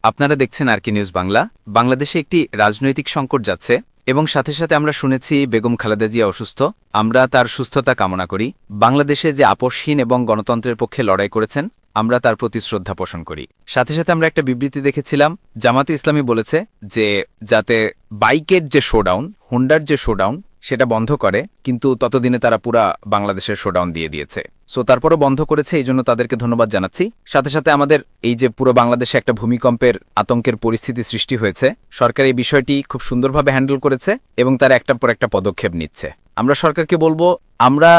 আপনারা দেখছেন আরকে নিউজ বাংলা। বাংলাদেশে একটি রাজনৈতিক সংকট যাচ্ছে এবং সাথে সাথে আমরা শুনেছি বেগম খালেদা জিয়া অসুস্থ। আমরা তার সুস্থতা কামনা করি। বাংলাদেশে যে আপোষহীন এবং গণতন্ত্রের পক্ষে লড়াই করেছেন, আমরা তার প্রতি শ্রদ্ধা পোষণ করি। সাথে সাথে আমরা একটা বিবৃতি দেখেছিলাম, জামাতে ইসলামী বলেছে যে যাতে বাইকের যে শোডাউন, হুন্ডার যে শোডাউন, সেটা বন্ধ করে, কিন্তু ততদিনে তারা পুরা বাংলাদেশের শোডাউন দিয়ে দিয়েছে। সো তারপরও বন্ধ করেছে, এই জন্য তাদেরকে ধন্যবাদ জানাচ্ছি। সাথে সাথে আমাদের এই যে পুরো বাংলাদেশে একটা ভূমিকম্পের আতঙ্কের পরিস্থিতি সৃষ্টি হয়েছে, সরকার এই বিষয়টি খুব সুন্দরভাবে হ্যান্ডেল করেছে এবং তারা একটার পর একটা পদক্ষেপ নিচ্ছে। আমরা সরকারকে বলবো, আমরা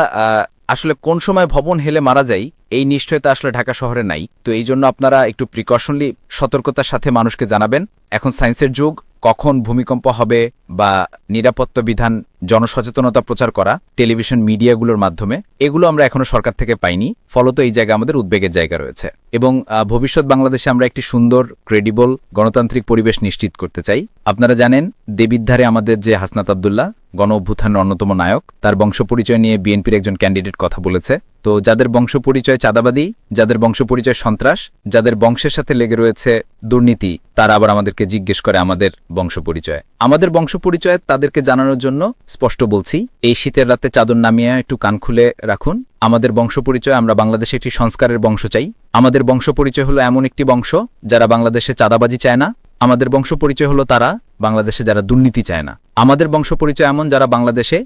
আসলে কোন সময় ভবন হেলে মারা যাই এই নিশ্চয়তা আসলে ঢাকা শহরে নাই। তো এই জন্য আপনারা একটু প্রিকশনলি সতর্কতার সাথে মানুষকে জানাবেন। এখন সায়েন্সের যুগ, কখন ভূমিকম্প হবে বা নিরাপত্তা বিধান জনসচেতনতা প্রচার করা টেলিভিশন মিডিয়াগুলোর মাধ্যমে, এগুলো আমরা এখনো সরকার থেকে পাইনি। ফলত এই জায়গা আমাদের উদ্বেগের জায়গা রয়েছে এবং ভবিষ্যৎ বাংলাদেশে আমরা একটি সুন্দর, ক্রেডিবল, গণতান্ত্রিক পরিবেশ নিশ্চিত করতে চাই। আপনারা জানেন, দেবিদ্ধারে আমাদের যে হাসনাত আবদুল্লাহ, গণ অভ্যুত্থানের অন্যতম নায়ক, তার বংশপরিচয় নিয়ে বিএনপির একজন ক্যান্ডিডেট কথা বলেছে। তো যাদের বংশপরিচয় চাঁদাবাদী, যাদের বংশপরিচয় সন্ত্রাস, যাদের বংশের সাথে লেগে রয়েছে দুর্নীতি, তারা আবার আমাদেরকে জিজ্ঞেস করে আমাদের বংশপরিচয়। আমাদের বংশপরিচয় তাদেরকে জানানোর জন্য স্পষ্ট বলছি, এই শীতের রাতে চাদর নামিয়ে একটু কান খুলে রাখুন। আমাদের বংশপরিচয়, আমরা বাংলাদেশে একটি সংস্কারের বংশ চাই। আমাদের বংশপরিচয় হলো এমন একটি বংশ যারা বাংলাদেশে চাঁদাবাজি চায় না। আমাদের বংশপরিচয় হলো তারা বাংলাদেশে যারা দুর্নীতি চায় না। আমাদের বংশপরিচয় এমন যারা বাংলাদেশে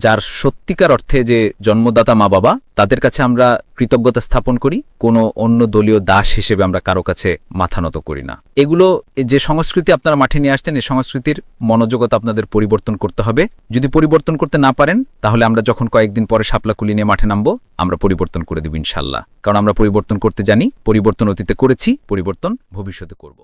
যার সত্যিকার অর্থে যে জন্মদাতা মা বাবা, তাদের কাছে আমরা কৃতজ্ঞতা স্থাপন করি। কোনো অন্য দলীয় দাস হিসেবে আমরা কারো কাছে মাথা নত করি না। এগুলো যে সংস্কৃতি আপনারা মাঠে নিয়ে আসছেন, এই সংস্কৃতির মনোযোগতা আপনাদের পরিবর্তন করতে হবে। যদি পরিবর্তন করতে না পারেন, তাহলে আমরা যখন কয়েকদিন পরে শাপলাকুলি নিয়ে মাঠে নামবো, আমরা পরিবর্তন করে দেব ইনশাল্লাহ। কারণ আমরা পরিবর্তন করতে জানি, পরিবর্তন অতীতে করেছি, পরিবর্তন ভবিষ্যতে করব।